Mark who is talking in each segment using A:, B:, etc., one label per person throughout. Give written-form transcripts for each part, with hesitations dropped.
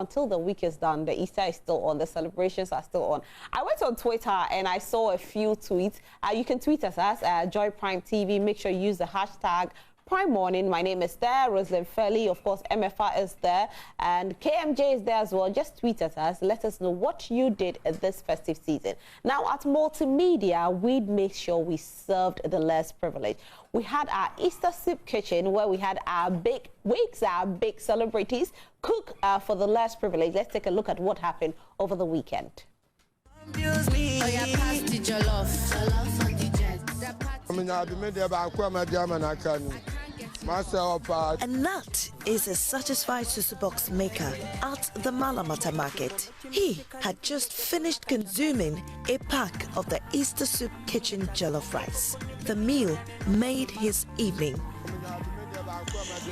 A: until the week is done, the Easter is still on, the celebrations are still on. I went on Twitter and I saw a few tweets. You can tweet us as Joy Prime TV. Make sure you use the hashtag Prime Morning. My name is there. Rosalind Fairley, of course, MFR is there, and KMJ is there as well. Just tweet at us. Let us know what you did this festive season. Now, at Multimedia, we made sure we served the less privileged. We had our Easter soup kitchen where we had our big wigs, our big celebrities cook for the less privileged. Let's take a look at what happened over the weekend.
B: And that is a satisfied susu box maker at the Malamata market. He had just finished consuming a pack of the Easter soup kitchen jollof rice. The meal made his evening.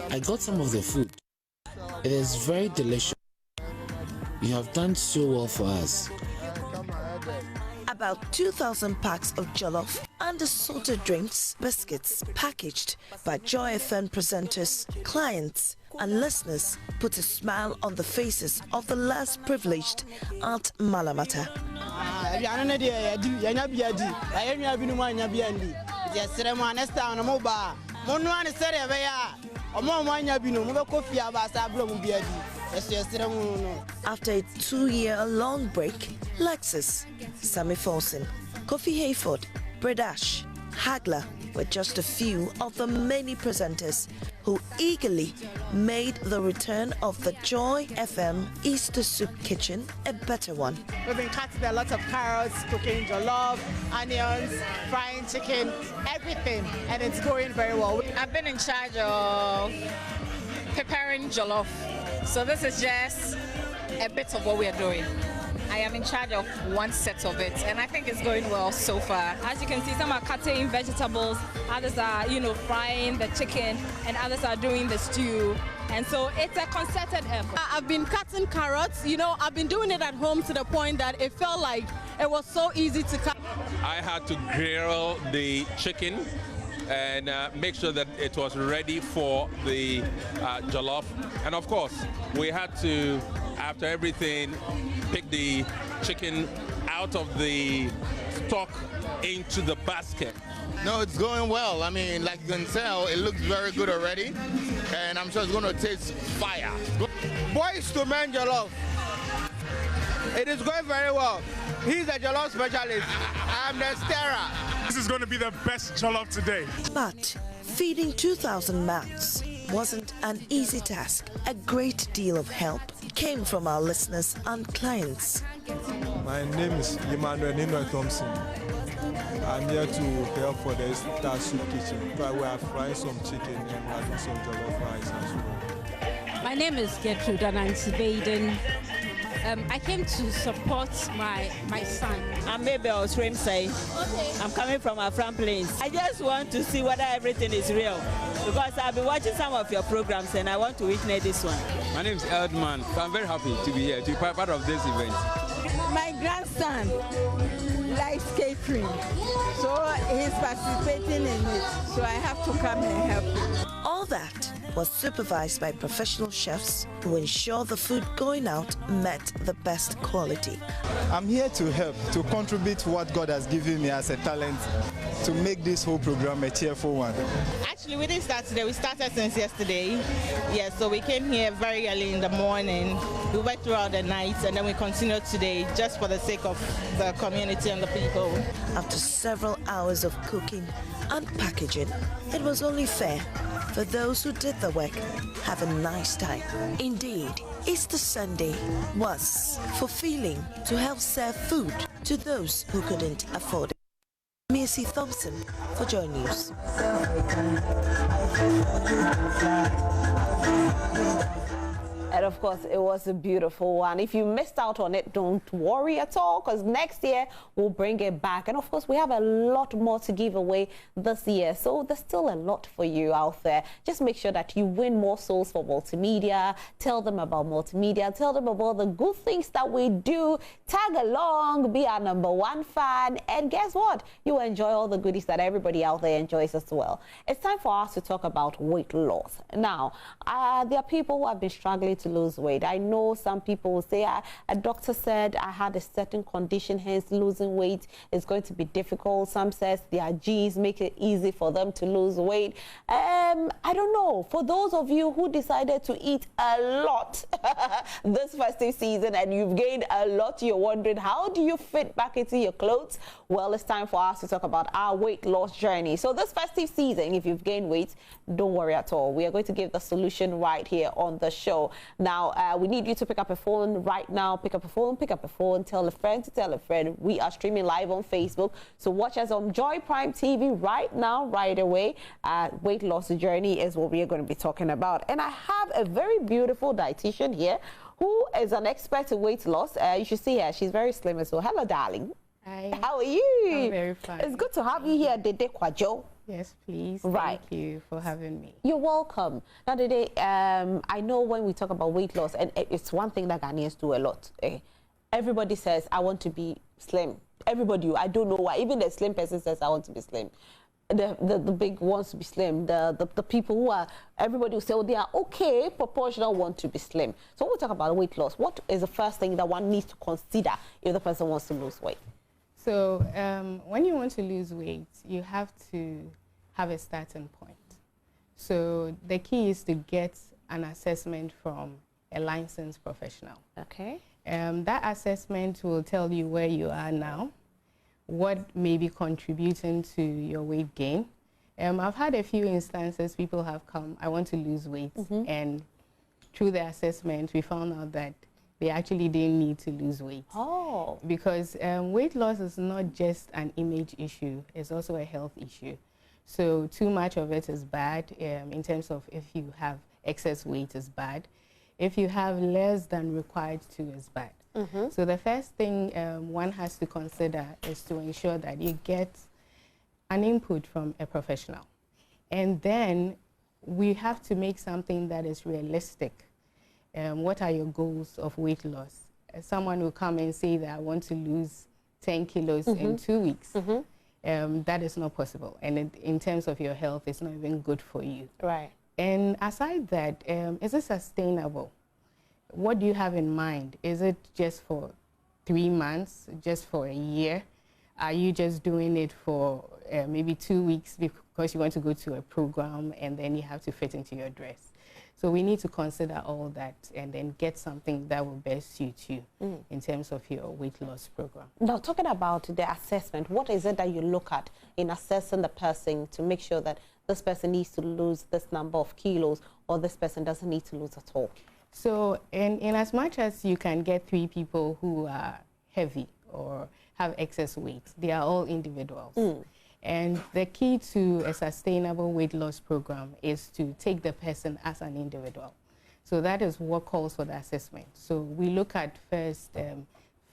C: I got some of the food. It is very delicious. You have done so well for us.
B: About 2,000 packs of jollof and assorted drinks, biscuits packaged by Joy FM presenters, clients and listeners put a smile on the faces of the less privileged at Malamata. After a 2-year-long break, Lexus, Sammy Folsom, Kofi Hayford, Bredash, Hagler were just a few of the many presenters who eagerly made the return of the Joy FM Easter Soup Kitchen a better one.
D: We've been cutting a lot of carrots, cooking jollof, onions, frying chicken, everything, and it's going very well.
E: I've been in charge of preparing jollof, so this is just a bit of what we are doing. I am in charge of one set of it, and I think it's going well so far.
F: As you can see, some are cutting vegetables, others are, frying the chicken, and others are doing the stew. And so it's a concerted effort.
D: I've been cutting carrots, I've been doing it at home to the point that it felt like it was so easy to cut.
G: I had to grill the chicken and make sure that it was ready for the jollof. And of course, we had to, after everything, pick the chicken out of the stock into the basket.
H: No, it's going well. I mean, like you can tell, it looks very good already, and I'm sure it's going to taste fire.
D: Boys to men jollof. It is going very well. He's a jollof specialist. I'm the stirrer.
I: This is going to be the best jollof today.
B: But feeding 2,000 mouths wasn't an easy task. A great deal of help came from our listeners and clients.
J: My name is Emmanuel Nino Thompson. I'm here to help for the Easter soup kitchen. We are frying some chicken and we are doing some jollof rice as well.
K: My name is Gertrude and I'm Baden. I came to support my son.
L: I'm Mabel Swimsay. Okay. I'm coming from Afram Plains. I just want to see whether everything is real, because I've been watching some of your programs and I want to witness this one.
M: My name is Eldman, so I'm very happy to be here, to be part of this event.
N: My grandson likes catering, so he's participating in it, so I have to come and help him.
B: All that was supervised by professional chefs who ensure the food going out met the best quality.
J: I'm here to help, to contribute what God has given me as a talent to make this whole program a cheerful one.
D: Actually, we didn't start today. We started since yesterday. Yes, so we came here very early in the morning. We went throughout the night, and then we continued today just for the sake of the community and the people.
B: After several hours of cooking and packaging, it was only fair for those who did the work have a nice time. Indeed, Easter Sunday was fulfilling to help serve food to those who couldn't afford it. Mercy Thompson for Joy News.
A: And of course, it was a beautiful one. If you missed out on it, don't worry at all, because next year we'll bring it back. And of course, we have a lot more to give away this year. So there's still a lot for you out there. Just make sure that you win more souls for Multimedia. Tell them about Multimedia. Tell them about the good things that we do. Tag along, be our #1 fan. And guess what? You enjoy all the goodies that everybody out there enjoys as well. It's time for us to talk about weight loss. Now, there are people who have been struggling to to lose weight? I know some people will say, a doctor said I had a certain condition, hence losing weight is going to be difficult. Some says their genes make it easy for them to lose weight. I don't know. For those of you who decided to eat a lot this festive season and you've gained a lot, you're wondering, how do you fit back into your clothes? Well, it's time for us to talk about our weight loss journey. So this festive season, if you've gained weight, don't worry at all. We are going to give the solution right here on the show. Now, we need you to pick up a phone right now. Pick up a phone, tell a friend to tell a friend. We are streaming live on Facebook. So watch us on Joy Prime TV right now, right away. Weight loss journey is what we are going to be talking about. And I have a very beautiful dietitian here who is an expert in weight loss. You should see her. She's very slim as well. Hello, darling.
O: Hi.
A: How are you?
O: I'm very fine.
A: It's good to have you here, Dede Kwajo.
O: Yes, please.
A: Right.
O: Thank you for having me.
A: You're welcome. Now, Dede, I know when we talk about weight loss, and it's one thing that Ghanaians do a lot. Everybody says, I want to be slim. Everybody, I don't know why. Even the slim person says, I want to be slim. The big wants to be slim. The people who are, everybody will say, oh, they are okay, proportional, want to be slim. So when we talk about weight loss, what is the first thing that one needs to consider if the person wants to lose weight?
O: So when you want to lose weight, you have to have a starting point. So the key is to get an assessment from a licensed professional.
A: Okay.
O: That assessment will tell you where you are now, what may be contributing to your weight gain. I've had a few instances, people have come, I want to lose weight, and through the assessment, we found out that they actually didn't need to lose weight.
A: Oh.
O: Because weight loss is not just an image issue, it's also a health issue. So too much of it is bad in terms of if you have excess weight is bad. If you have less than required to is bad. So the first thing one has to consider is to ensure that you get an input from a professional. And then we have to make something that is realistic. What are your goals of weight loss? Someone will come and say that I want to lose 10 kilos in 2 weeks. That is not possible. And in terms of your health, it's not even good for you.
A: Right.
O: And aside that, is it sustainable? What do you have in mind? Is it just for 3 months, just for a year? Are you just doing it for maybe 2 weeks because you want to go to a program and then you have to fit into your dress? So we need to consider all that and then get something that will best suit you in terms of your weight loss program.
A: Now, talking about the assessment, what is it that you look at in assessing the person to make sure that this person needs to lose this number of kilos or this person doesn't need to lose at all?
O: So in as much as you can get 3 people who are heavy or have excess weight, they are all individuals. And the key to a sustainable weight loss program is to take the person as an individual. So that is what calls for the assessment. So we look at first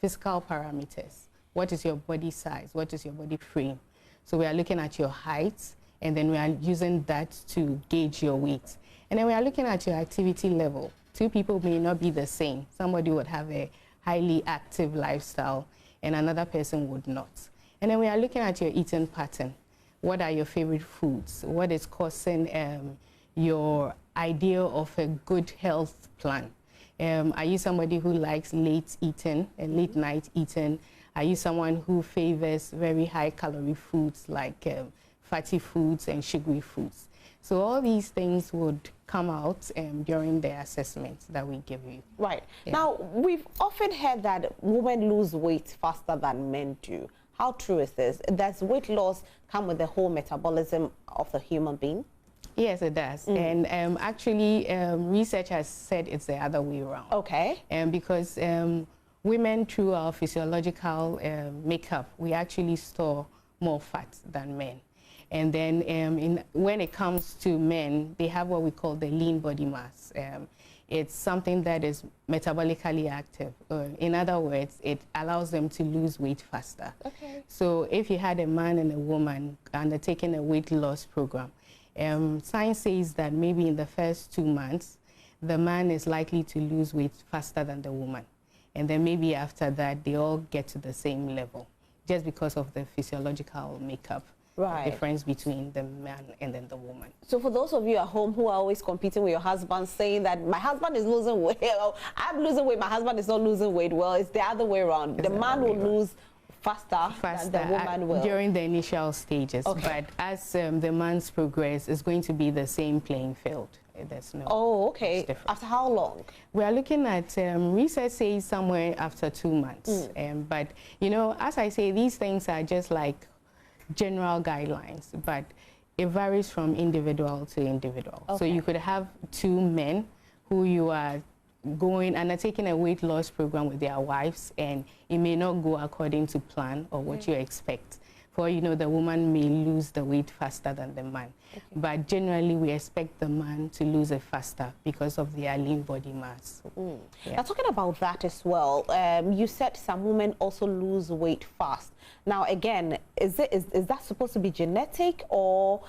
O: physical parameters. What is your body size? What is your body frame? So we are looking at your height, and then we are using that to gauge your weight. And then we are looking at your activity level. 2 people may not be the same. Somebody would have a highly active lifestyle, and another person would not. And then we are looking at your eating pattern. What are your favorite foods? What is causing your idea of a good health plan? Are you somebody who likes late eating and late night eating? Are you someone who favors very high calorie foods like fatty foods and sugary foods? So all these things would come out during the assessment that we give you.
A: Right. Yeah. Now, we've often heard that women lose weight faster than men do. How true is this? Does weight loss come with the whole metabolism of the human being?
O: Yes, it does. And actually, research has said it's the other way around.
A: Okay.
O: Because women, through our physiological makeup, we actually store more fat than men. And then when it comes to men, they have what we call the lean body mass. It's something that is metabolically active. In other words, it allows them to lose weight faster.
A: Okay.
O: So if you had a man and a woman undertaking a weight loss program, science says that maybe in the first 2 months, the man is likely to lose weight faster than the woman. And then maybe after that, they all get to the same level, just because of the physiological makeup
A: Right.
O: The difference between the man and then the woman.
A: So for those of you at home who are always competing with your husband, saying that my husband is losing weight, I'm losing weight, my husband is not losing weight, well, it's the other way around. The man will lose faster than the woman will.
O: During the initial stages, but as the months progress, it's going to be the same playing field. There's no.
A: Oh, okay. After how long?
O: We are looking at research says somewhere after 2 months. But you know, as I say, these things are just like general guidelines, but it varies from individual to individual. So you could have 2 men who you are undertaking a weight loss program with their wives, and it may not go according to plan or what you expect. For you know, the woman may lose the weight faster than the man. But generally, we expect the man to lose it faster because of their lean body mass.
A: Now, talking about that as well, you said some women also lose weight fast. Now, again, is that supposed to be genetic, or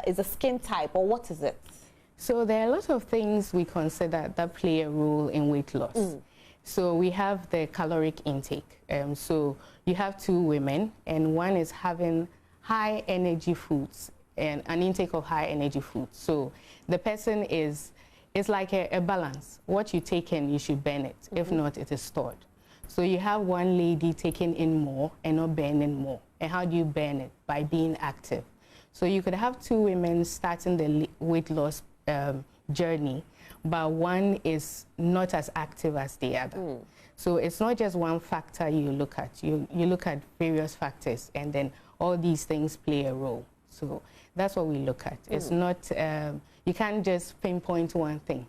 A: is a skin type, or what is it?
O: So there are a lot of things we consider that play a role in weight loss. So we have the caloric intake. So you have 2 women, and one is having high energy foods and an intake of high energy foods. So the person it's like a balance. What you take in, you should burn it. If not, it is stored. So you have one lady taking in more and not burning more. And how do you burn it? By being active. So you could have 2 women starting the weight loss journey, but one is not as active as the other. So it's not just one factor you look at. You look at various factors, and then all these things play a role. So that's what we look at. It's not, you can't just pinpoint one thing.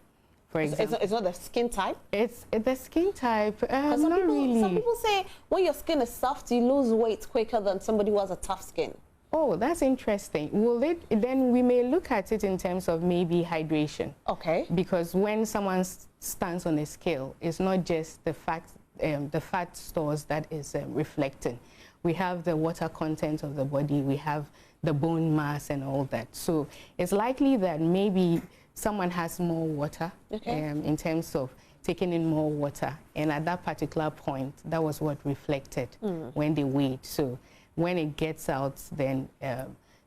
O: For example,
A: it's not the skin type?
O: It's the skin type, not
A: some
O: really.
A: people say when your skin is soft, you lose weight quicker than somebody who has a tough skin.
O: Oh, that's interesting. Well, then we may look at it in terms of maybe hydration.
A: Okay.
O: Because when someone stands on a scale, it's not just the fat stores that is reflecting. We have the water content of the body, we have the bone mass and all that. So it's likely that maybe someone has more water in terms of taking in more water. And at that particular point, that was what reflected when they weighed. So when it gets out, then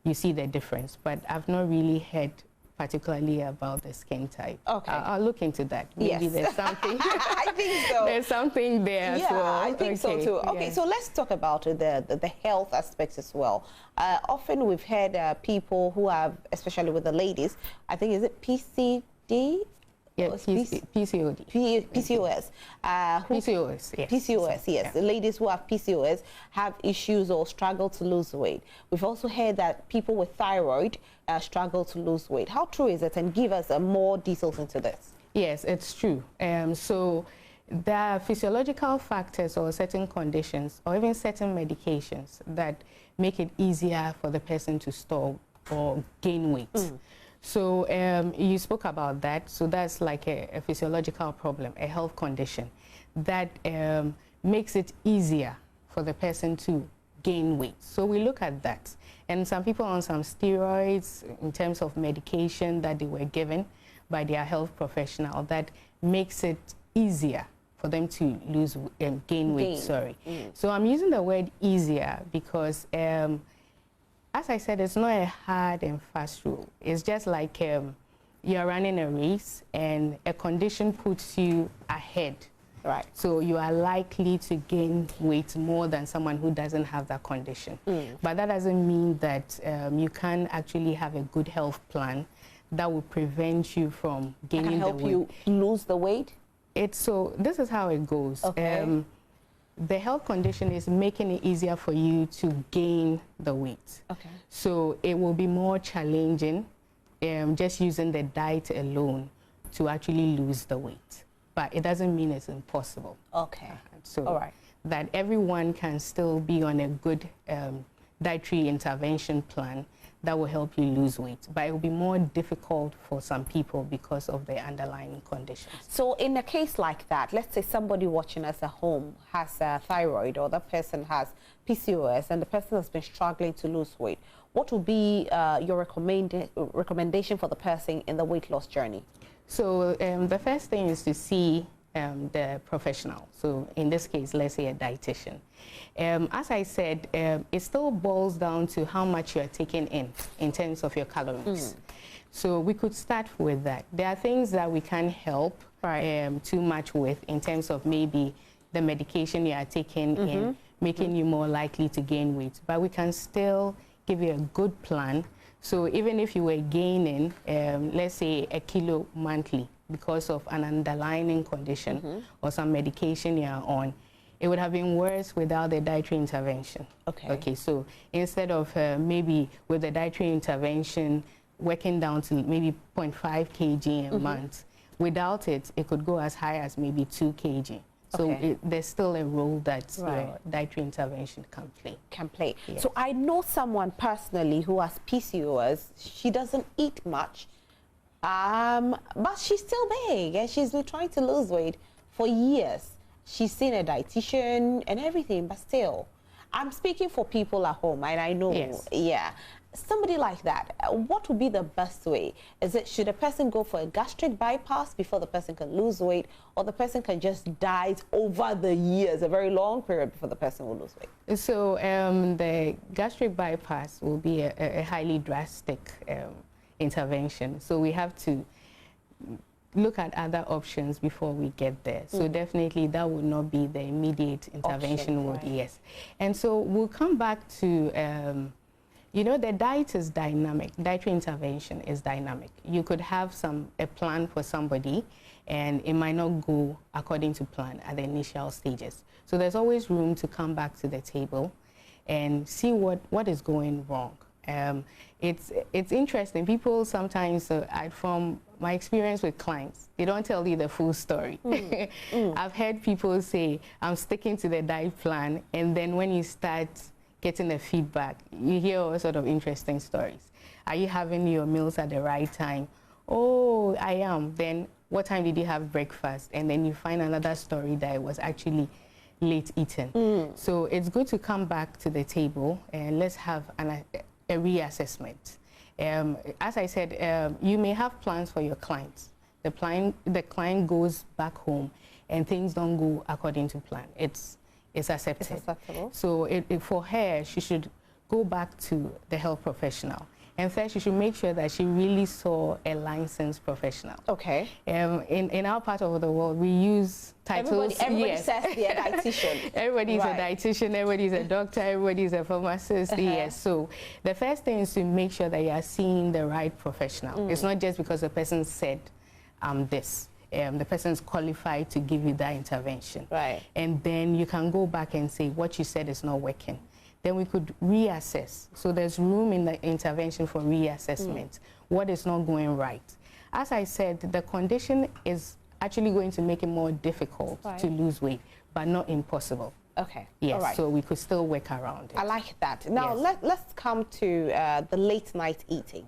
O: you see the difference. But I've not really heard particularly about the skin type. Okay. I'll look into that. Maybe there's something.
A: I think so.
O: There's something there as well.
A: I think so too. Okay, so let's talk about the health aspects as well. Often we've had people who have, especially with the ladies, I think, is it PCD?
O: Yeah, PCOD.
A: PCOS.
O: PCOS, yes.
A: PCOS, yes.
O: Yeah.
A: The ladies who have PCOS have issues or struggle to lose weight. We've also heard that people with thyroid struggle to lose weight. How true is it? And give us more details into this.
O: Yes, it's true. So there are physiological factors or certain conditions or even certain medications that make it easier for the person to store or gain weight. So you spoke about that. So that's like a physiological problem, a health condition that makes it easier for the person to gain weight. So we look at that. And some people on some steroids in terms of medication that they were given by their health professional that makes it easier for them to gain weight. So I'm using the word easier because as I said, it's not a hard and fast rule. It's just like you're running a race and a condition puts you ahead. Right. So you are likely to gain weight more than someone who doesn't have that condition. But that doesn't mean that you can actually have a good health plan that will prevent you from gaining the weight.
A: Can help you lose the weight?
O: So this is how it goes. Okay. The health condition is making it easier for you to gain the weight. Okay. So it will be more challenging just using the diet alone to actually lose the weight. But it doesn't mean it's impossible.
A: Okay.
O: So that everyone can still be on a good dietary intervention plan that will help you lose weight. But it will be more difficult for some people because of their underlying conditions.
A: So in a case like that, let's say somebody watching us at home has thyroid, or the person has PCOS, and the person has been struggling to lose weight. What would be your recommendation for the person in the weight loss journey?
O: So the first thing is to see the professional. So in this case, let's say a dietitian. As I said, it still boils down to how much you're taking in terms of your calories. So we could start with that. There are things that we can help too much with in terms of maybe the medication you are taking in making you more likely to gain weight. But we can still give you a good plan. So even if you were gaining, let's say, a kilo monthly because of an underlying condition or some medication you're on, it would have been worse without the dietary intervention. Okay, so instead of maybe with the dietary intervention working down to maybe 0.5 kg a month, without it, it could go as high as maybe 2 kg. So there's still a role that your dietary intervention can play.
A: Yes. So I know someone personally who has PCOS. She doesn't eat much, but she's still big and she's been trying to lose weight for years. She's seen a dietitian and everything, but still. I'm speaking for people at home, and I know, somebody like that, what would be the best way? Should a person go for a gastric bypass before the person can lose weight, or the person can just diet over the years, a very long period before the person will lose weight?
O: So the gastric bypass will be a highly drastic intervention. So we have to look at other options before we get there. So definitely that would not be the immediate intervention. Yes. And so we'll come back to you know, the diet is dynamic. Dietary intervention is dynamic. You could have a plan for somebody, and it might not go according to plan at the initial stages. So there's always room to come back to the table and see what is going wrong. It's interesting. People sometimes, from my experience with clients, they don't tell you the full story. I've heard people say, I'm sticking to the diet plan, and then when you start getting the feedback, you hear all sort of interesting stories. Are you having your meals at the right time? Oh, I am. Then what time did you have breakfast? And then you find another story that it was actually late eaten. So it's good to come back to the table and let's have a reassessment. As I said, you may have plans for your clients. The client goes back home and things don't go according to plan. It's acceptable. So for her, she should go back to the health professional. And first, she should make sure that she really saw a licensed professional. Okay. In our part of the world, we use titles.
A: Everybody says they're a dietitian.
O: Everybody's a dietitian, everybody's a doctor, everybody's a pharmacist. Yes. So the first thing is to make sure that you are seeing the right professional. It's not just because the person said, this. The person is qualified to give you that intervention. Right. And then you can go back and say, what you said is not working. Then we could reassess. So there's room in the intervention for reassessment. What is not going right? As I said, the condition is actually going to make it more difficult to lose weight, but not impossible.
A: Okay.
O: Yes,
A: all right.
O: So we could still work around it.
A: I like that. Now, let's come to the late night eating.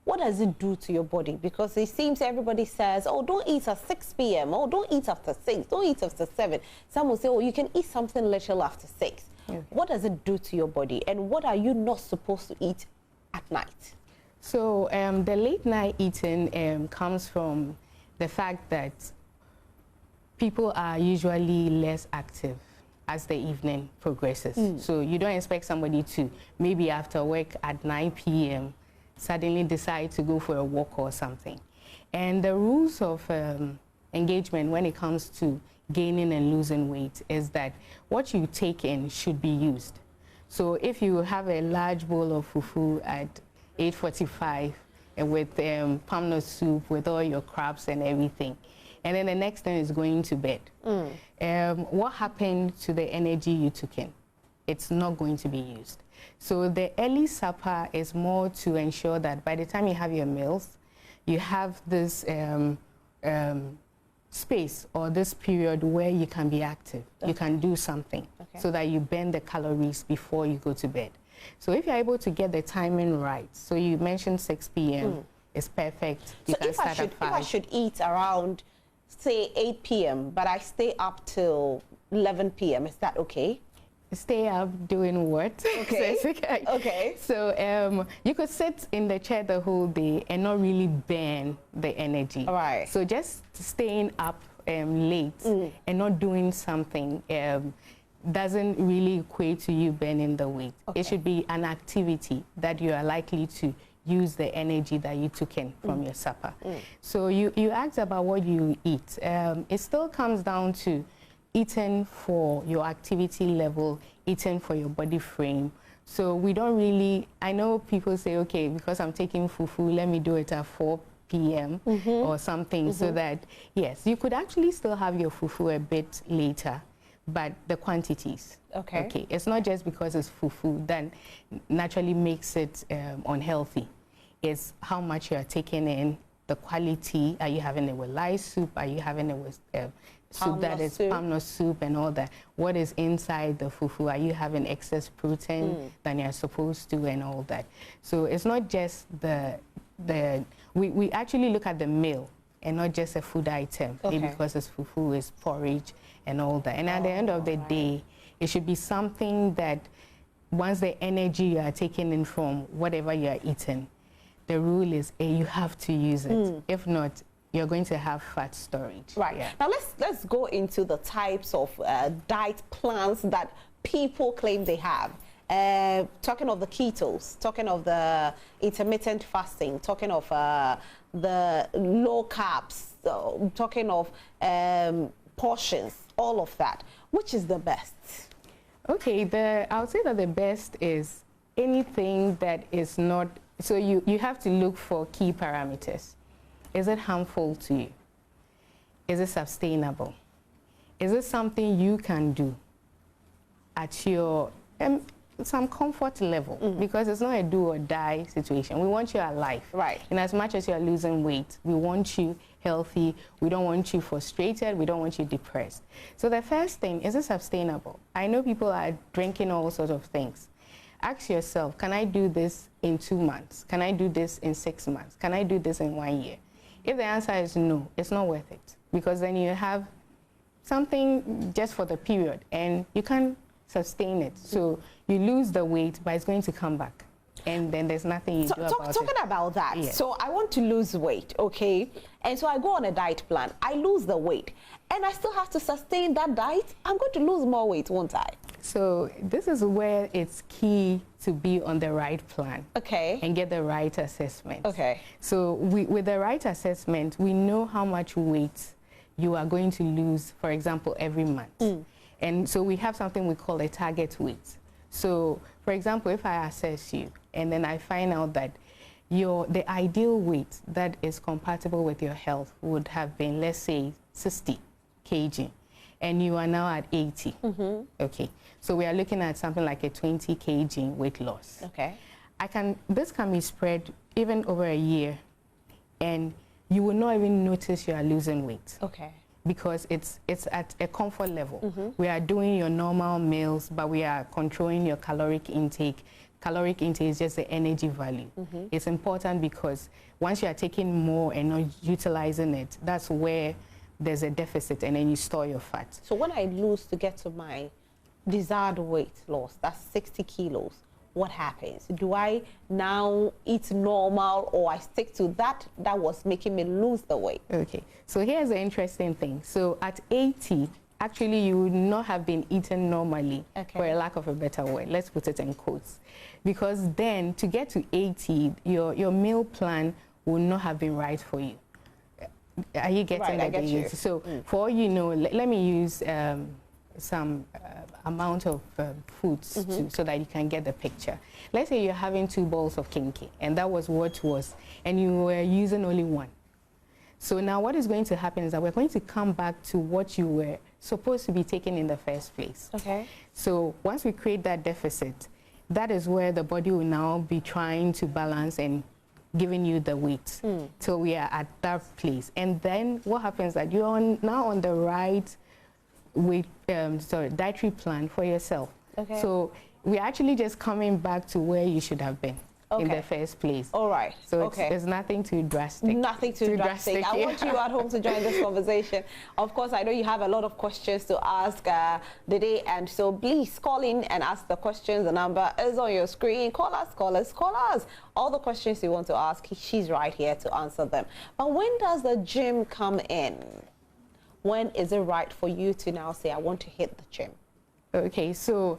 A: What does it do to your body? Because it seems everybody says, oh, don't eat at 6 p.m. Oh, don't eat after 6. Don't eat after 7. Some will say, oh, you can eat something little after 6. Okay. What does it do to your body? And what are you not supposed to eat at night?
O: So the late night eating comes from the fact that people are usually less active as the evening progresses. So you don't expect somebody to, maybe after work at 9 p.m., suddenly decide to go for a walk or something. And the rules of engagement when it comes to gaining and losing weight is that what you take in should be used. So if you have a large bowl of fufu at 8:45 and with palm nut soup with all your crabs and everything, and then the next thing is going to bed, what happened to the energy you took in? It's not going to be used. So the early supper is more to ensure that by the time you have your meals, you have this space or this period where you can be active. You can do something so that you burn the calories before you go to bed. So if you're able to get the timing right, so you mentioned 6 p.m. is perfect. You can start at 5.
A: If I should eat around, say, 8 p.m., but I stay up till 11 p.m., is that okay?
O: Stay up doing what?
A: Okay.
O: Okay. So you could sit in the chair the whole day and not really burn the energy.
A: All right.
O: So just staying up late and not doing something doesn't really equate to you burning the weight. Okay. It should be an activity that you are likely to use the energy that you took in from your supper. So you asked about what you eat. It still comes down to eating for your activity level, eating for your body frame. So we don't really, I know people say, okay, because I'm taking fufu, let me do it at 4 p.m. or something, so that, yes, you could actually still have your fufu a bit later, but the quantities. Okay. It's not just because it's fufu that naturally makes it unhealthy. It's how much you are taking in, the quality. Are you having it with lice soup? Are you having it with soup that is palm nut soup and all that? What is inside the fufu? Are you having excess protein than you're supposed to and all that? So it's not just we actually look at the meal and not just a food item. Maybe because it's fufu, it's porridge and all that. And at the end of the day, it should be something that once the energy you are taking in from whatever you are eating, the rule is you have to use it. If not, you're going to have fat storage.
A: Right. Yeah. Now let's go into the types of diet plans that people claim they have. Talking of the ketos, talking of the intermittent fasting, talking of the low carbs, talking of portions, all of that. Which is the best?
O: Okay, I would say that the best is anything that is not, so you have to look for key parameters. Is it harmful to you? Is it sustainable? Is it something you can do at your some comfort level? Because it's not a do or die situation. We want you alive. Right. And as much as you're losing weight, we want you healthy. We don't want you frustrated. We don't want you depressed. So the first thing, is it sustainable? I know people are drinking all sorts of things. Ask yourself, can I do this in 2 months? Can I do this in 6 months? Can I do this in 1 year? If the answer is no, it's not worth it, because then you have something just for the period and you can't sustain it. So you lose the weight, but it's going to come back. And then there's nothing you do about it.
A: Talking about that, so I want to lose weight, okay? And so I go on a diet plan. I lose the weight, and I still have to sustain that diet. I'm going to lose more weight, won't I?
O: So this is where it's key to be on the right plan. Okay. And get the right assessment. Okay. So with the right assessment, we know how much weight you are going to lose, for example, every month. And so we have something we call a target weight. So, for example, if I assess you and then I find out that the ideal weight that is compatible with your health would have been, let's say, 60 kg, and you are now at 80. Okay. So we are looking at something like a 20 kg weight loss. Okay. This can be spread even over a year, and you will not even notice you are losing weight. Okay. Because it's at a comfort level. We are doing your normal meals, but we are controlling your caloric intake. Caloric intake is just the energy value. It's important because once you are taking more and not utilizing it, that's where there's a deficit, and then you store your fat.
A: So when I lose to get to my desired weight loss, that's 60 kilos, what happens? Do I now eat normal, or I stick to that was making me lose the weight? Okay,
O: so here's the interesting thing. So at 80, actually you would not have been eating normally, for a lack of a better word. Let's put it in quotes. Because then to get to 80, your meal plan will not have been right for you. Are you getting that? I get you. So for all you know, let me use some amount of foods so that you can get the picture. Let's say you're having 2 bowls of kinky, and that was what was, and you were using only 1. So now what is going to happen is that we're going to come back to what you were supposed to be taking in the first place. Okay. So once we create that deficit, that is where the body will now be trying to balance and giving you the weight. So we are at that place. And then what happens is that you're now on the right weight, dietary plan for yourself. Okay. So we're actually just coming back to where you should have been in the first place. All right. So there's nothing too drastic.
A: Nothing too drastic. I want you at home to join this conversation. Of course, I know you have a lot of questions to ask the day, and so please call in and ask the questions. The number is on your screen. Call us, call us, call us. All the questions you want to ask, she's right here to answer them. But when does the gym come in? when is it right for you to now say, I want to hit the gym?
O: Okay, so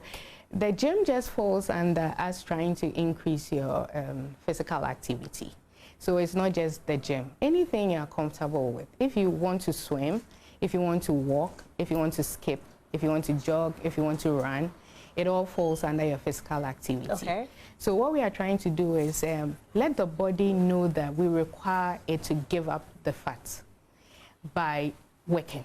O: the gym just falls under us trying to increase your physical activity. So it's not just the gym. Anything you're comfortable with. If you want to swim, if you want to walk, if you want to skip, if you want to jog, if you want to run, it all falls under your physical activity. Okay. So what we are trying to do is let the body know that we require it to give up the fat by working.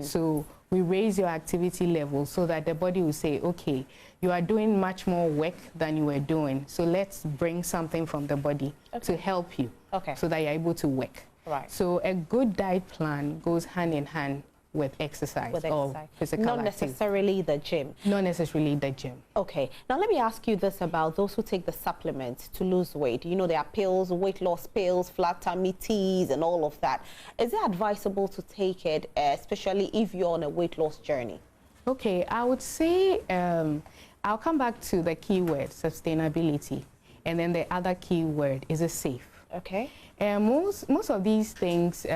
O: So we raise your activity level so that the body will say, okay, you are doing much more work than you were doing. So let's bring something from the body to help you so that you're able to work. Right. So a good diet plan goes hand in hand with exercise or physical
A: Not
O: activity.
A: necessarily the gym.
O: Not necessarily the gym.
A: Okay. Now let me ask you this about those who take the supplements to lose weight. You know, there are pills, weight loss pills, flat tummy teas, and all of that. Is it advisable to take it, especially if you're on a weight loss journey?
O: Okay, I would say I'll come back to the key word, sustainability. And then the other key word is safe.
A: Okay.
O: Most of these things,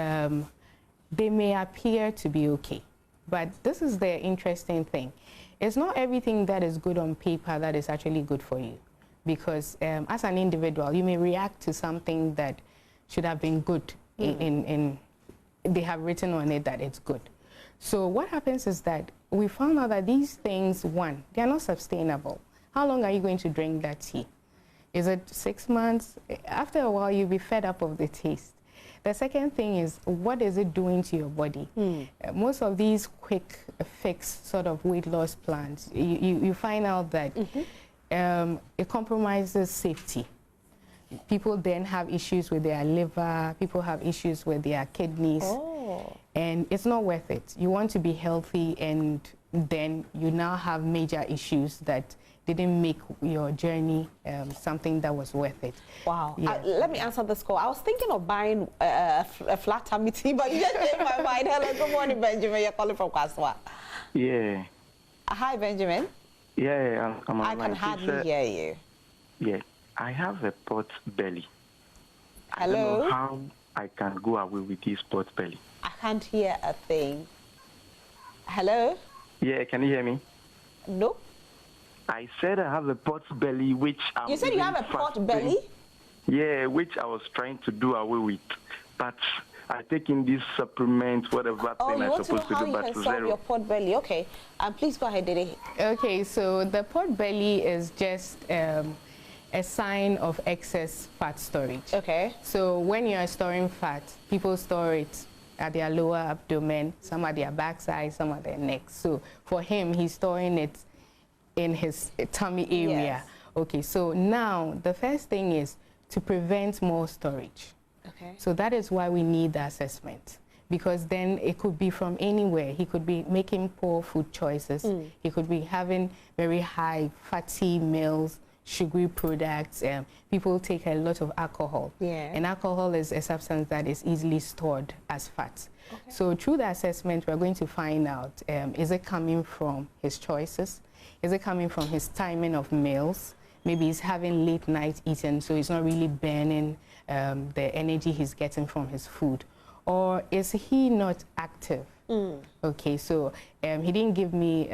O: they may appear to be okay. But this is the interesting thing. It's not everything that is good on paper that is actually good for you. Because as an individual, you may react to something that should have been good. They have written on it that it's good. So what happens is that we found out that these things, one, they are not sustainable. How long are you going to drink that tea? Is it 6 months? After a while, you'll be fed up of the taste. The second thing is, what is it doing to your body? Most of these quick fix sort of weight loss plans, you find out that it compromises safety. People then have issues with their liver, people have issues with their kidneys, and it's not worth it. You want to be healthy, and then you now have major issues that didn't make your journey something that was worth it.
A: Wow. Yeah. Let me answer this call. I was thinking of buying a flat tummy tea, but you just changed my mind. Hello, good morning, Benjamin. You're calling from Kwaswa.
P: Yeah.
A: Hi, Benjamin.
P: Yeah, I'm
A: I can hardly hear you.
P: Yeah, I have a pot belly.
A: Hello?
P: I don't know how I can go away with this pot belly.
A: I can't hear a thing. Hello?
P: Yeah, can you hear me?
A: No.
P: I said I have a pot belly, which I'm
A: You said you have a pot belly?
P: Yeah, which I was trying to do away with. But I take in this supplement, whatever thing I'm supposed to do, but
A: you can solve
P: zero.
A: your pot belly. Okay. Please go ahead, Dede.
O: Okay, so the pot belly is just a sign of excess fat storage.
A: Okay.
O: So when you are storing fat, people store it at their lower abdomen, some at their backside, some at their neck. So for him, he's storing it in his tummy area.
A: Yes.
O: Okay, so now the first thing is to prevent more storage.
A: Okay.
O: So that is why we need the assessment, because then it could be from anywhere. He could be making poor food choices. He could be having very high fatty meals, sugary products. People take a lot of alcohol.
A: Yeah.
O: And alcohol is a substance that is easily stored as fat. Okay. So through the assessment, we're going to find out, is it coming from his choices? Is it coming from his timing of meals? Maybe he's having late night eating, so he's not really burning the energy he's getting from his food. Or is he not active? Okay, so he didn't give me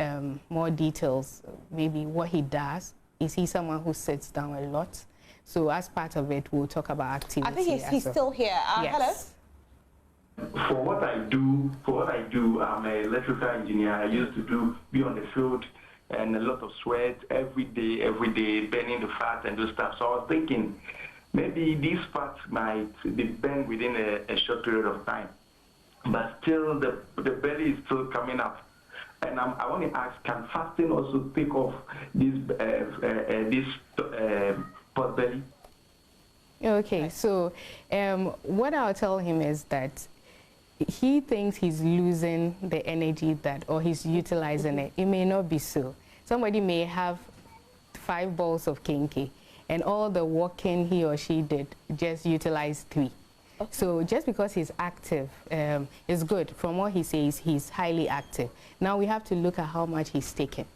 O: more details, maybe what he does. Is he someone who sits down a lot? So as part of it, we'll talk about activity.
A: I think he's still here.
O: Yes.
P: Hello? For what I do, I'm an electrical engineer. I used to be on the field and a lot of sweat every day, burning the fat and those stuff. So I was thinking, maybe this fat might be burned within a short period of time, but still the belly is still coming up. And I want to ask, can fasting also take off this pot belly?
O: Okay, so what I'll tell him is that he thinks he's losing the energy or he's utilizing it. It may not be so. Somebody may have 5 balls of kinky, and all the walking he or she did just utilized 3. So just because he's active is good. From what he says, he's highly active. Now we have to look at how much he's taking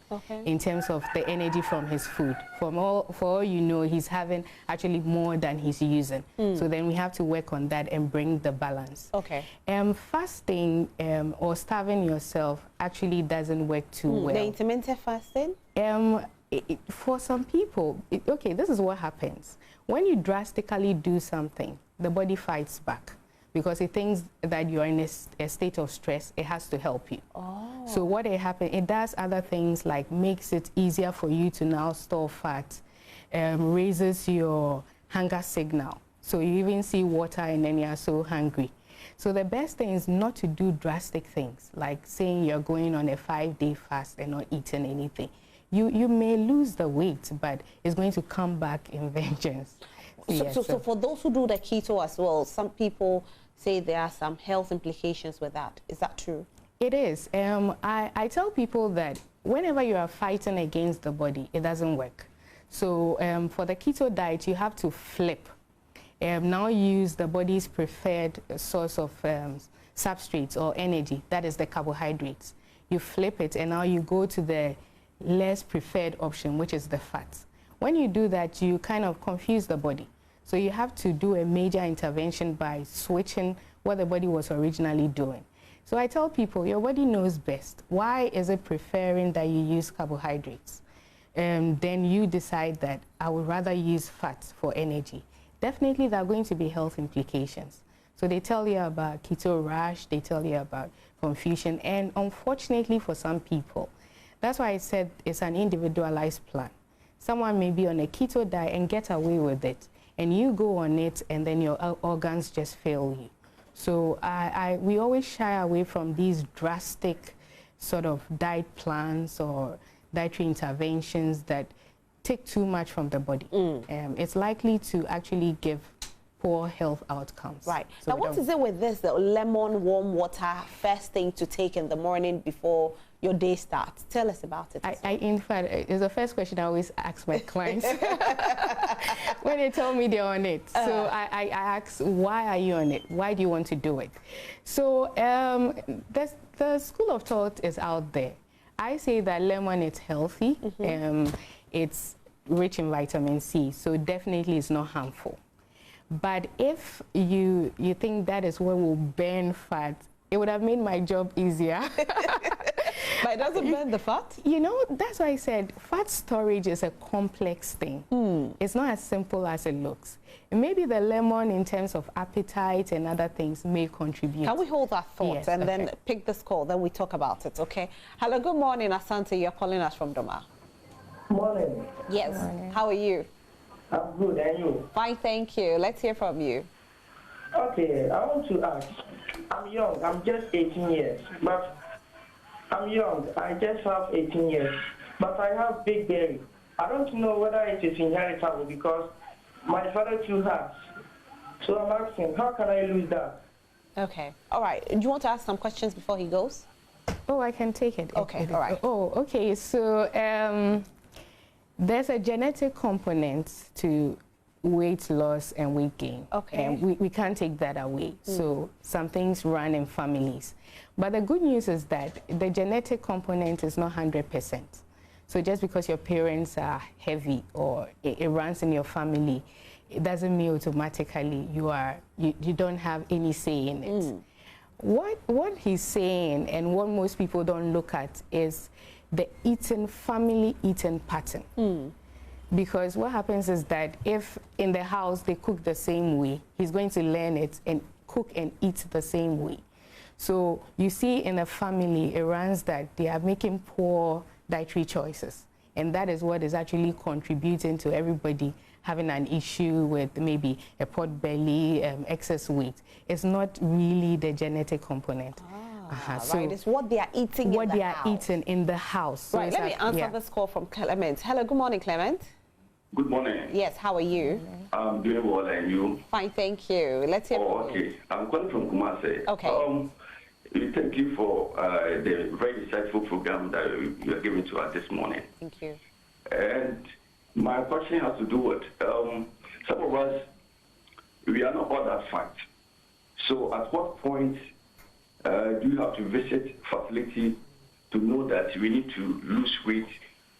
O: in terms of the energy from his food. For all you know, he's having actually more than he's using. So then we have to work on that and bring the balance. Fasting or starving yourself actually doesn't work too well.
A: The intermittent fasting?
O: For some people, okay, this is what happens. When you drastically do something, the body fights back because it thinks that you're in a state of stress. It has to help you. So what happens, it does other things like makes it easier for you to now store fat, raises your hunger signal. So you even see water and then you're so hungry. So the best thing is not to do drastic things, like saying you're going on a 5-day fast and not eating anything. You may lose the weight, but it's going to come back in vengeance.
A: So for those who do the keto as well, some people say there are some health implications with that. Is that true?
O: It is. I tell people that whenever you are fighting against the body, it doesn't work. So for the keto diet, you have to flip. Now use the body's preferred source of substrates or energy, that is the carbohydrates. You flip it and now you go to the less preferred option, which is the fats. When you do that, you kind of confuse the body. So you have to do a major intervention by switching what the body was originally doing. So I tell people, your body knows best. Why is it preferring that you use carbohydrates? Then you decide that I would rather use fats for energy. Definitely there are going to be health implications. So they tell you about keto rash, they tell you about confusion, and unfortunately for some people, that's why I said it's an individualized plan. Someone may be on a keto diet and get away with it, and you go on it and then your organs just fail you. So we always shy away from these drastic sort of diet plans or dietary interventions that take too much from the body. It's likely to actually give poor health outcomes.
A: Right.
O: So
A: now, what is it with this, the lemon warm water, first thing to take in the morning before your day starts? Tell us about it.
O: In fact, it's the first question I always ask my clients when they tell me they're on it. So I ask, why are you on it? Why do you want to do it? So the school of thought is out there. I say that lemon is healthy. It's rich in vitamin C, so definitely it's not harmful. But if you think that is what will burn fat, it would have made my job easier.
A: But it doesn't burn the fat?
O: You know, that's why I said fat storage is a complex thing. It's not as simple as it looks. And maybe the lemon, in terms of appetite and other things, may contribute.
A: Can we hold that thought
O: Yes,
A: and then pick this call, then we talk about it, okay? Hello, good morning, Asante. You're calling us from Doma.
Q: Morning.
A: Yes.
Q: Morning.
A: How are you?
Q: I'm good, and you?
A: Fine, thank you. Let's hear from you.
Q: Okay, I want to ask. I'm young. I'm just 18 years. But I'm young. I just have 18 years. But I have big belly. I don't know whether it is inheritable because my father too has. So I'm asking, how can I lose that?
A: Okay. All right. Do you want to ask some questions before he goes?
O: Oh, I can take it.
A: Okay, all right.
O: Oh, okay. So there's a genetic component to weight loss and weight gain.
A: Okay.
O: And we can't take that away. So some things run in families. But the good news is that the genetic component is not 100%. So just because your parents are heavy or it runs in your family, it doesn't mean automatically you don't have any say in it. What he's saying and what most people don't look at is the family eating pattern. Because what happens is that if in the house they cook the same way, he's going to learn it and cook and eat the same way. So you see in a family, it runs that they are making poor dietary choices. And that is what is actually contributing to everybody having an issue with maybe a pot belly, excess weight. It's not really the genetic component.
A: So right, it's what they are eating
O: what they are eating in the house. So
A: right, let me answer this call from Clement. Hello, good morning, Clement.
R: Good morning.
A: Yes, how are you?
R: I'm doing well, and you?
A: Fine, thank you. Let's hear from you.
R: Okay. I'm calling from Kumasi.
A: Okay.
R: Thank you for the very insightful program that you are giving to us this morning.
A: Thank you.
R: And my question has to do with some of us, we are not all that fat. So at what point do you have to visit facility to know that we need to lose weight?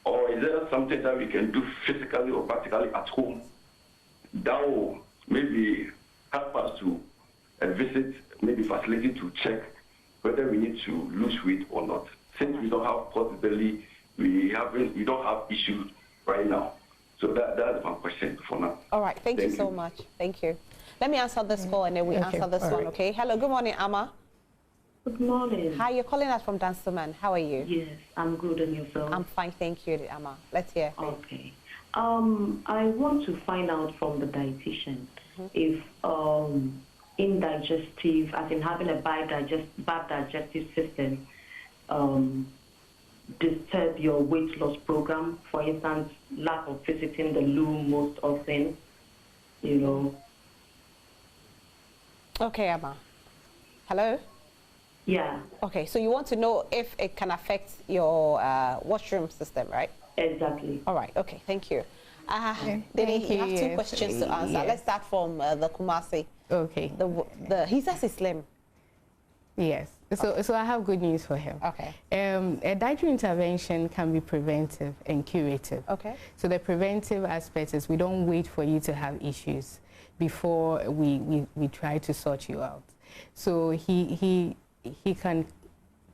R: Or is there something that we can do physically or practically at home that will maybe help us to visit maybe facility to check whether we need to lose weight or not? Since we don't have possibly, we don't have issues right now. So that's my question for now.
A: All right, thank you so much. Thank you. Let me answer this call and then we answer this one, okay? Hello, good morning, Amma.
S: Good morning.
A: Hi, you're calling us from Dancerman. How are you?
S: Yes, I'm good, and yourself?
A: I'm fine, thank you, Amma. Let's hear.
S: Okay. I want to find out from the dietitian if indigestive, as in having a bad digestive system, disturb your weight loss program. For instance, lack of visiting the loo most often, you know.
A: Okay, Amma. Hello?
S: Yeah.
A: Okay, so you want to know if it can affect your washroom system, right?
S: Exactly.
A: All right, okay, thank you. Didi, you have two questions to answer. Let's start from the Kumasi.
O: Okay.
A: He says he's slim.
O: Yes. So I have good news for him.
A: Okay.
O: A dietary intervention can be preventive and curative.
A: Okay.
O: So the preventive aspect is we don't wait for you to have issues before we try to sort you out. So he can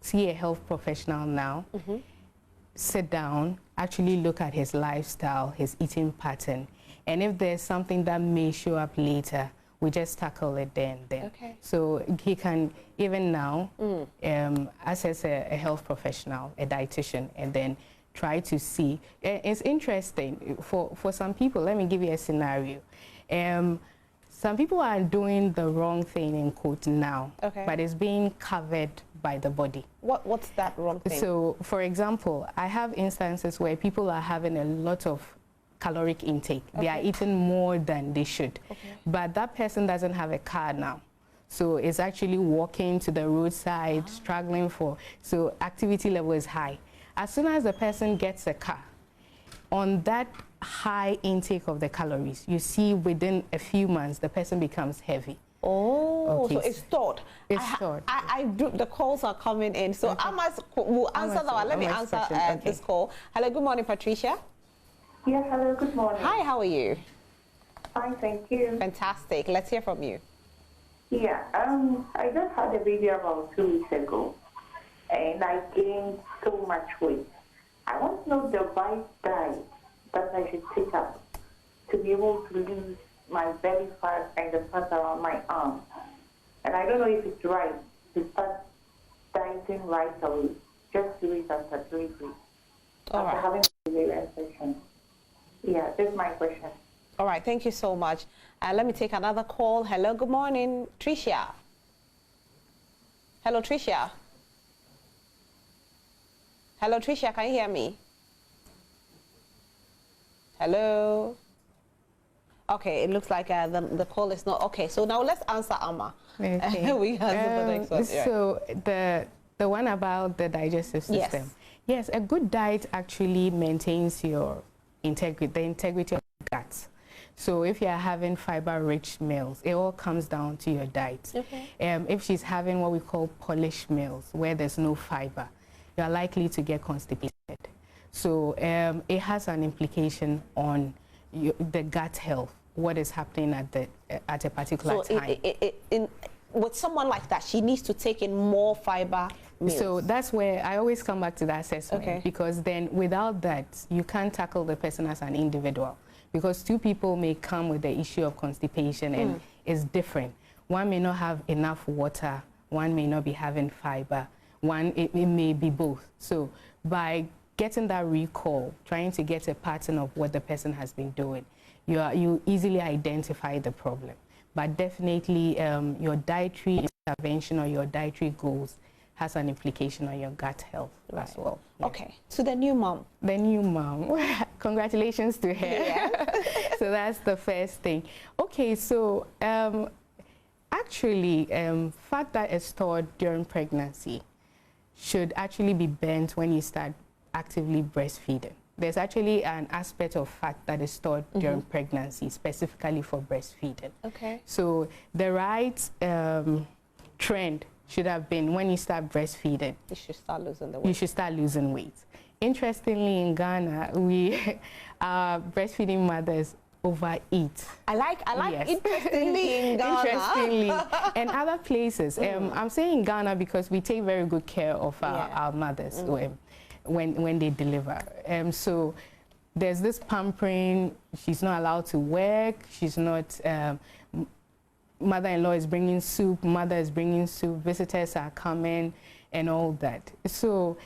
O: see a health professional now, sit down, actually look at his lifestyle, his eating pattern, and if there's something that may show up later, we just tackle it then.
A: Okay.
O: So he can, even now, assess a health professional, a dietitian, and then try to see. It's interesting, for some people, let me give you a scenario. Some people are doing the wrong thing, in quote, now, but it's being covered by the body.
A: What's that wrong thing?
O: So, for example, I have instances where people are having a lot of caloric intake. They are eating more than they should. But that person doesn't have a car now. So it's actually walking to the roadside, struggling for, so activity level is high. As soon as the person gets a car, on that high intake of the calories, you see within a few months, the person becomes heavy.
A: Oh, so it's stored.
O: It's stored.
A: The calls are coming in. So Amma will answer that one. Let me answer this call. Hello, good morning, Patricia.
T: Yes, hello, good morning.
A: Hi, how are you?
T: Fine, thank you.
A: Fantastic. Let's hear from you.
T: Yeah, I just had a baby about 2 weeks ago, and I gained so much weight. I want to know the right diet that I should take up to be able to lose my belly fat and the fat around my arms. And I don't know if it's right to start dieting right away. Just do it after delivery. After having a cesarean section. Yeah, that's my question.
A: All right, thank you so much. Let me take another call. Hello, good morning, Tricia. Hello, Tricia. Hello, Tricia, can you hear me? Hello? Okay, it looks like the call is not... Okay, so now let's answer Amma.
O: Okay.
A: We answer the next one.
O: So the one about the digestive system. Yes, a good diet actually maintains your integrity, the integrity of the gut. So if you're having fiber-rich meals, it all comes down to your diet. If she's having what we call polished meals, where there's no fiber, you're likely to get constipated. So it has an implication on the gut health, what is happening at a particular time.
A: With someone like that, she needs to take in more fiber meals.
O: So that's where I always come back to the assessment, because then without that, you can't tackle the person as an individual. Because two people may come with the issue of constipation and it's different. One may not have enough water, one may not be having fiber, it may be both. So by getting that recall, trying to get a pattern of what the person has been doing, you easily identify the problem. But definitely your dietary intervention or your dietary goals has an implication on your gut health as well.
A: Yeah. Okay, so the new mom.
O: The new mom. Congratulations to her. Yeah. So that's the first thing. Okay, so actually fat that is stored during pregnancy should actually be burnt when you start actively breastfeeding. there's actually an aspect of fat that is stored during pregnancy, specifically for breastfeeding.
A: Okay.
O: So the right trend should have been when you start breastfeeding,
A: you should start losing the weight.
O: You should start losing weight. Interestingly, in Ghana, we breastfeeding mothers overeat.
A: I like
O: yes.
A: interestingly in Ghana.
O: Interestingly, and other places. I'm saying Ghana because we take very good care of our mothers when they deliver. So there's this pampering. She's not allowed to work. She's not. Mother-in-law is bringing soup. Mother is bringing soup. Visitors are coming, and all that. So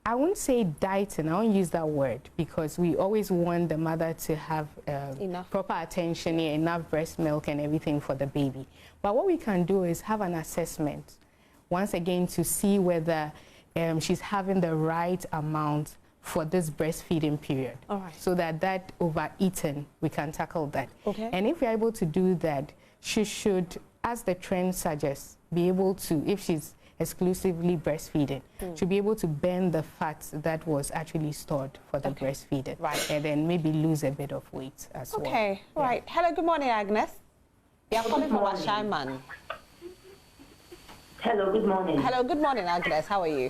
O: I wouldn't say dieting, I won't use that word, because we always want the mother to have proper attention, enough breast milk and everything for the baby. But what we can do is have an assessment, once again, to see whether she's having the right amount for this breastfeeding period.
A: All right.
O: So that overeating, we can tackle that.
A: Okay.
O: And if we're able to do that, she should, as the trend suggests, be able to, if she's exclusively breastfeeding, to be able to burn the fat that was actually stored for the breastfeeding.
A: Right.
O: And then maybe lose a bit of weight as well.
A: Okay, right. Hello, good morning, Agnes. You're calling from Ashaiman.
U: Hello, good morning.
A: Hello, good morning, Agnes. How are you?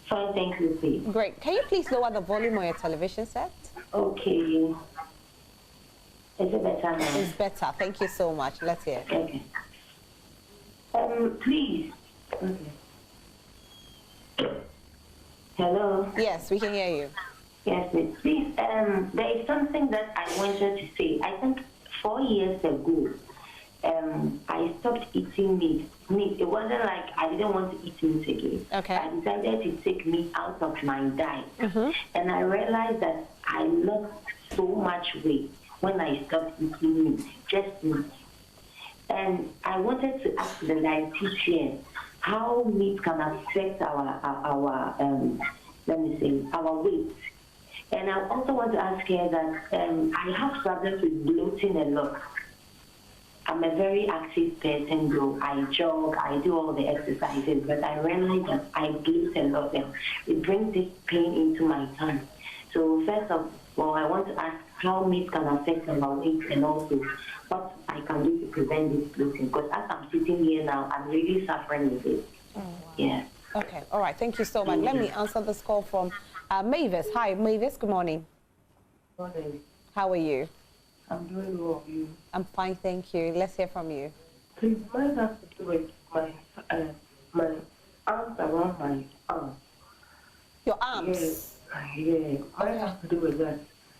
U: Fine, thank you, please.
A: Great. Can you please lower the volume on your television set?
U: Okay. Is it better now?
A: It's better. Thank you so much. Let's hear.
U: Okay. Please. Okay. Hello?
A: Yes, we can hear you.
U: Yes, miss. Please, there is something that I wanted to say. I think 4 years ago, I stopped eating meat. It wasn't like I didn't want to eat meat again.
A: Okay.
U: I decided to take meat out of my diet. And I realized that I lost so much weight when I stopped eating meat, just meat. And I wanted to ask the dietitian how meat can affect our weight. And I also want to ask her that I have problems with bloating a lot. I'm a very active person, though. I jog, I do all the exercises, but I realize that I bloat a lot, and it brings this pain into my tongue. So first of all, I want to ask how meat can affect our weight, and also what I can do to prevent this bloating. Because as I'm sitting here now, I'm really suffering with it.
A: Oh, wow.
U: Yeah.
A: Okay. All right. Thank you so much. Let me answer this call from Mavis. Hi, Mavis. Good morning.
V: Morning.
A: How are you?
V: I'm doing well. You?
A: I'm fine, thank you. Let's hear from you.
V: Please, mine has to do with my arms around my arms.
A: Your arms?
V: Yeah. Mine has to do with that.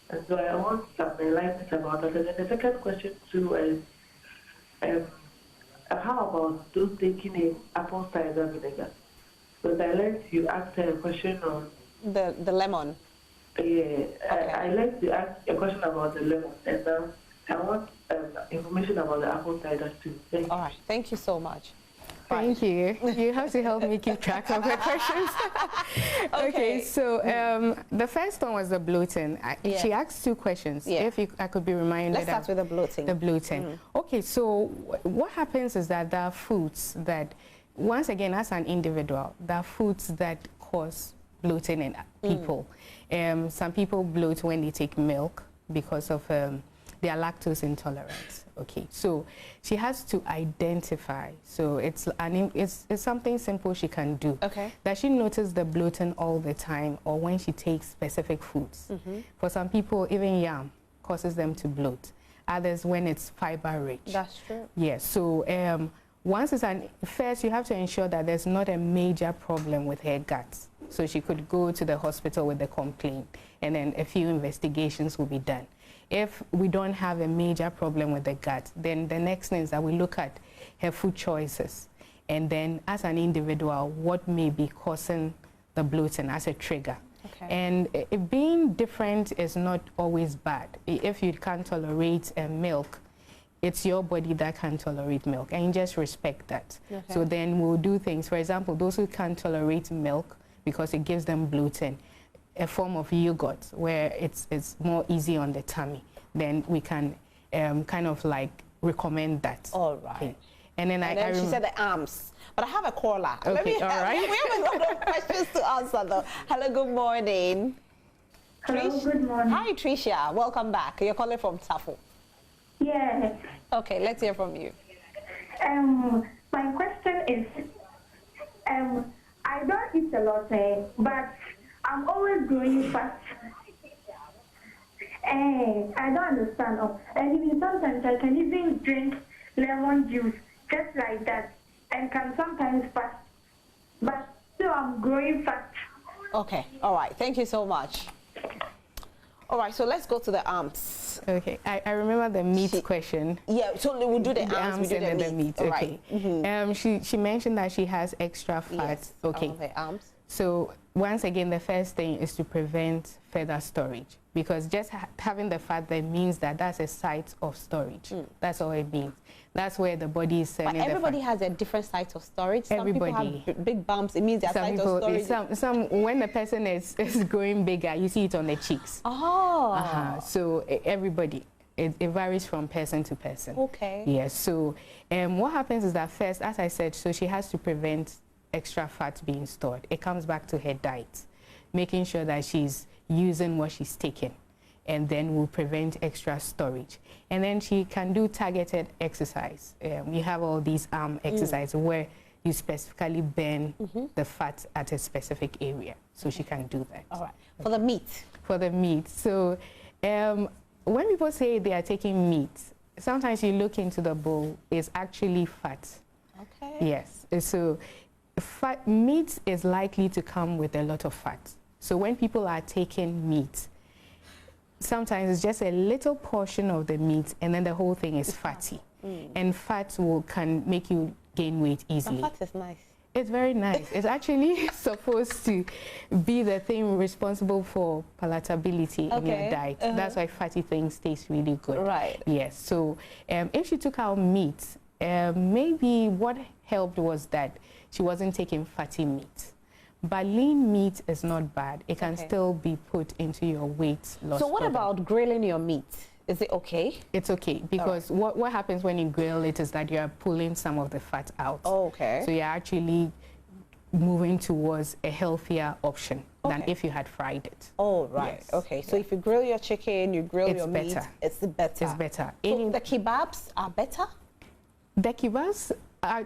V: And so I want some enlightenment about that. And then the second question too is, how about those taking an apple cider vinegar? But I like to ask a question on
A: the lemon.
V: Yeah, okay. I like to ask a question about the lemon, and I want information about the apple cider too. Thank you.
A: All right, thank you so much.
O: Thank you. You have to help me keep track of the questions. Okay, so the first one was the bloating. She asked 2 questions. If I could be reminded.
A: Let's start with the bloating.
O: The bloating. Okay, so what happens is that there are foods that, once again, as an individual, there are foods that cause bloating in people. Some people bloat when they take milk because of their lactose intolerance. Okay, so she has to identify. So it's something simple she can do.
A: Okay.
O: Does she notice the bloating all the time, or when she takes specific foods? For some people, even yam causes them to bloat. Others, when it's fiber rich.
A: That's true.
O: Yes. So once it's first, you have to ensure that there's not a major problem with her guts. So she could go to the hospital with the complaint, and then a few investigations will be done. If we don't have a major problem with the gut, then the next thing is that we look at her food choices. And then as an individual, what may be causing the bloating as a trigger. Okay. And being different is not always bad. If you can't tolerate milk, it's your body that can tolerate milk, and you just respect that. Okay. So then we'll do things. For example, those who can't tolerate milk because it gives them bloating, a form of yogurt where it's more easy on the tummy, then we can kind of like recommend that.
A: All right.
O: Okay. And then
A: she said the arms. But I have a caller.
O: Okay, all right.
A: We have a lot of questions to answer though. Hello, good morning.
T: Hello, good morning.
A: Hi, Tricia. Welcome back. You're calling from Tafo.
T: Yeah.
A: Okay, let's hear from you.
T: My question is, I don't eat a lot, but I'm always growing fast. I don't understand. And even sometimes I can even drink lemon juice just like that, and can sometimes fast. But still, I'm growing fast.
A: Okay. All right. Thank you so much. All right. So let's go to the arms.
O: Okay. I remember the meat question.
A: Yeah. So we'll do the arms. We do
O: and
A: the
O: then
A: meat.
O: Okay.
A: Right. Mm-hmm.
O: She mentioned that she has extra fat.
A: Yes,
O: okay.
A: on the arms.
O: So once again, the first thing is to prevent further storage, because just having the fat there means that that's a site of storage. That's all it means. That's where the body is sending.
A: But everybody
O: the fat.
A: has a different site of storage. Some
O: Everybody.
A: people have big bumps. It means their site of storage.
O: Some when the person is growing bigger, you see it on the cheeks.
A: Oh.
O: So everybody. It varies from person to person.
A: Okay.
O: Yes. So what happens is that first, as I said, so she has to prevent extra fat being stored. It comes back to her diet, making sure that she's using what she's taking, and then will prevent extra storage. And then she can do targeted exercise. We have all these arm exercises where you specifically burn the fat at a specific area. So she can do that.
A: All right. For the meat.
O: For the meat. So when people say they are taking meat, sometimes you look into the bowl, it's actually fat.
A: Okay.
O: Yes. So meat is likely to come with a lot of fat. So when people are taking meat, sometimes it's just a little portion of the meat and then the whole thing is fatty. And fat can make you gain weight easily.
A: Fat is nice.
O: It's very nice. It's actually supposed to be the thing responsible for palatability in your diet. That's why fatty things taste really good.
A: Right.
O: Yes. So if she took out meat, maybe what helped was that she wasn't taking fatty meat. But lean meat is not bad. It can still be put into your weight loss.
A: So what about grilling your meat? Is it okay?
O: It's okay, because what happens when you grill it is that you are pulling some of the fat out.
A: Oh, okay.
O: So you're actually moving towards a healthier option than if you had fried it.
A: Oh, right.
O: Yes.
A: Okay. So if you grill your chicken, you grill your meat, it's better.
O: It's better.
A: So the kebabs are better?
O: The kebabs are,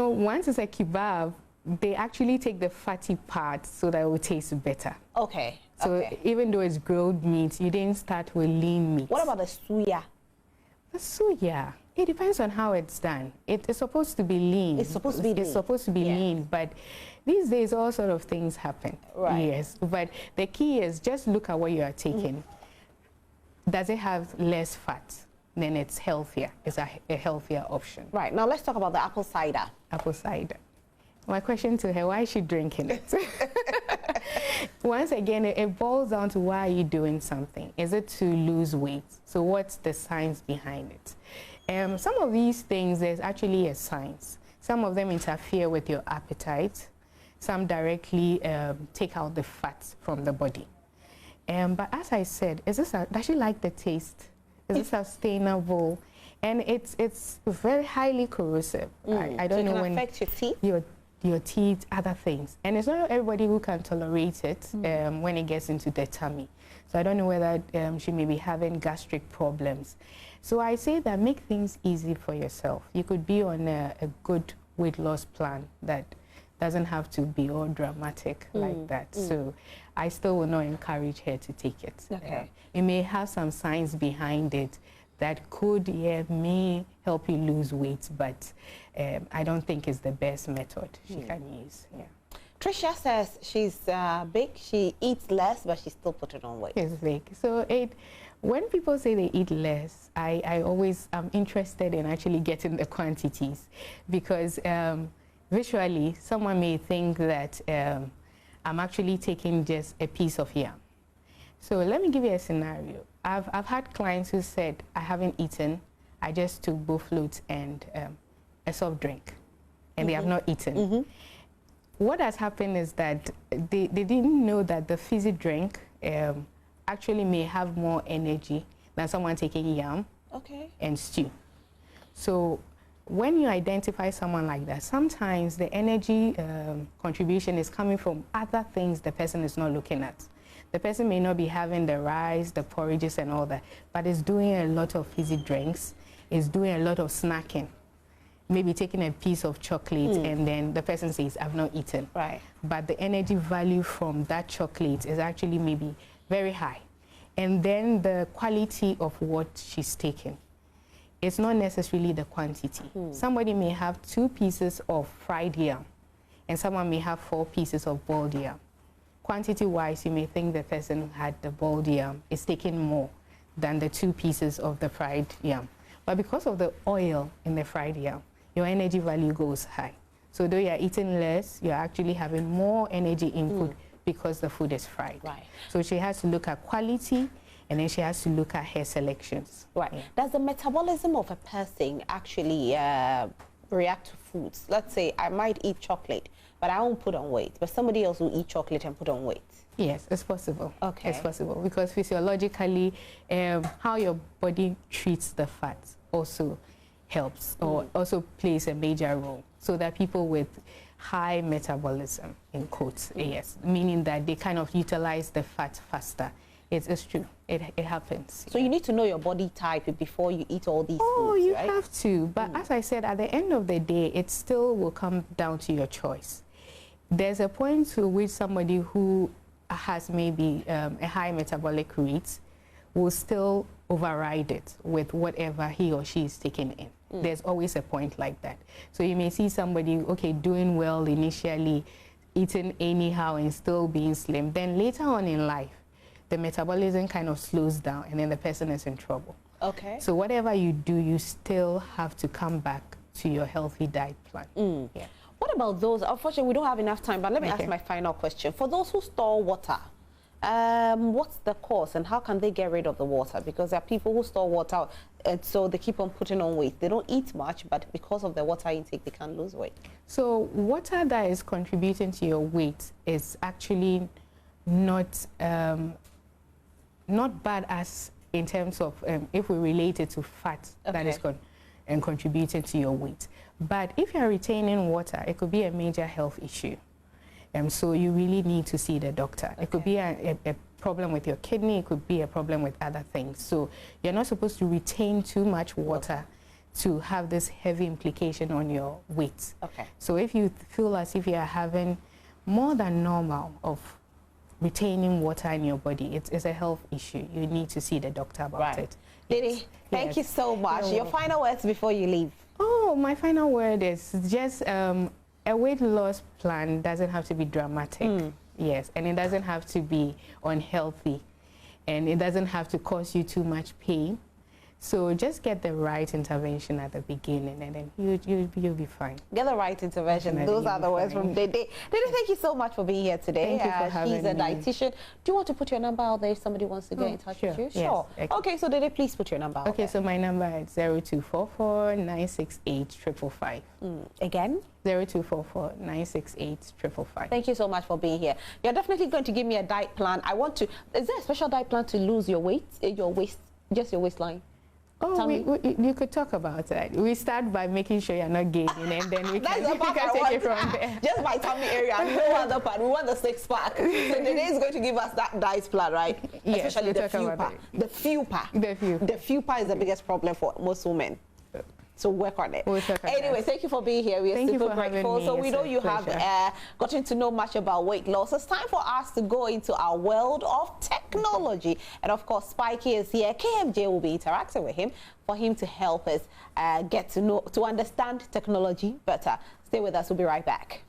O: once it's a kebab, they actually take the fatty part so that it will taste better.
A: Okay.
O: So even though it's grilled meat, you didn't start with lean meat.
A: What about the suya?
O: The suya, it depends on how it's done. It's supposed to be lean.
A: It's supposed to be lean.
O: It's supposed to be lean, but these days all sort of things happen.
A: Right.
O: Yes, but the key is just look at what you are taking. Does it have less fat? Then it's healthier. It's a healthier option.
A: Right. Now let's talk about the apple cider.
O: Apple cider. My question to her, why is she drinking it? Once again, it boils down to why are you doing something? Is it to lose weight? So what's the science behind it? Some of these things, there's actually a science. Some of them interfere with your appetite. Some directly take out the fat from the body. But as I said, does she like the taste? Is it sustainable? And it's very highly corrosive. I don't know when...
A: It can affect your teeth?
O: Your teeth, other things. And it's not everybody who can tolerate it when it gets into the tummy. So I don't know whether she may be having gastric problems. So I say that make things easy for yourself. You could be on a good weight loss plan that doesn't have to be all dramatic like that. So I still will not encourage her to take it.
A: Okay.
O: It may have some science behind it that could, may help you lose weight, but I don't think it's the best method she can use. Yeah.
A: Tricia says she's big, she eats less, but she's still putting on weight.
O: She's big. So when people say they eat less, I always am interested in actually getting the quantities, because visually, someone may think that I'm actually taking just a piece of yam. So let me give you a scenario. I've had clients who said, I haven't eaten, I just took both floats and a soft drink, and they have not eaten. What has happened is that they didn't know that the fizzy drink actually may have more energy than someone taking yam and stew. So when you identify someone like that, sometimes the energy contribution is coming from other things the person is not looking at. The person may not be having the rice, the porridges and all that, but is doing a lot of fizzy drinks, is doing a lot of snacking. Maybe taking a piece of chocolate and then the person says, I've not eaten.
A: Right.
O: But the energy value from that chocolate is actually maybe very high. And then the quality of what she's taking. It's not necessarily the quantity. Somebody may have 2 pieces of fried yam and someone may have 4 pieces of boiled yam. Quantity-wise, you may think the person who had the boiled yam is taking more than the 2 pieces of the fried yam. But because of the oil in the fried yam, your energy value goes high. So though you're eating less, you're actually having more energy input because the food is fried.
A: Right.
O: So she has to look at quality, and then she has to look at her selections.
A: Right. Yeah. Does the metabolism of a person actually react to foods? Let's say I might eat chocolate, but I won't put on weight, but somebody else will eat chocolate and put on weight. Yes,
O: it's possible.
A: Okay.
O: It's possible because physiologically, how your body treats the fat also helps or also plays a major role. So that people with high metabolism, in quotes, yes, meaning that they kind of utilize the fat faster. It's true. It happens.
A: So you need to know your body type before you eat all these foods,
O: Oh, you
A: right?
O: have to. But as I said, at the end of the day, it still will come down to your choice. There's a point to which somebody who has maybe a high metabolic rate will still override it with whatever he or she is taking in. There's always a point like that. So you may see somebody, okay, doing well initially, eating anyhow and still being slim. Then later on in life, the metabolism kind of slows down and then the person is in trouble.
A: Okay.
O: So whatever you do, you still have to come back to your healthy diet plan. Yeah.
A: What about those? Unfortunately, we don't have enough time, but let me ask my final question. For those who store water, what's the cause and how can they get rid of the water? Because there are people who store water and so they keep on putting on weight. They don't eat much, but because of their water intake, they can't lose weight.
O: So water that is contributing to your weight is actually not bad as in terms of if we relate it to fat that is contributing to your weight. But if you're retaining water, it could be a major health issue. So you really need to see the doctor. It could be a problem with your kidney, it could be a problem with other things. So you're not supposed to retain too much water to have this heavy implication on your weight.
A: Okay.
O: So if you feel as if you are having more than normal of retaining water in your body, it's a health issue. You need to see the doctor about it.
A: Didi, thank you so much. Your final words before you leave.
O: Oh, my final word is just a weight loss plan doesn't have to be dramatic. Yes, and it doesn't have to be unhealthy, and it doesn't have to cause you too much pain. So just get the right intervention at the beginning, and then you'll be fine.
A: Get the right intervention. Those are the words from Didi. Didi, thank you so much for being here today.
O: Thank you for having
A: She's a
O: me.
A: dietitian. Do you want to put your number out there if somebody wants to get in touch with you?
O: Yes.
A: Sure. Okay, so Didi, please put your number out there.
O: So my number is 0244 968 555.
A: Again?
O: 0244 968 555.
A: Thank you so much for being here. You're definitely going to give me a diet plan. I want to. Is there a special diet plan to lose your weight, just your waistline?
O: Oh, you could talk about that. We start by making sure you're not gaining, and then we can take it from there.
A: Just my tummy area, no other part. We want the 6-pack. So today is going to give us that diet plan, right?
O: Yes,
A: especially the fupa. The fupa is the biggest problem for most women. So work on it. Anyway, thank you for being here. We are super grateful. So we know you have gotten to know much about weight loss. It's time for us to go into our world of technology. And of course, Spikey is here. KMJ will be interacting with him for him to help us get to understand technology better. Stay with us. We'll be right back.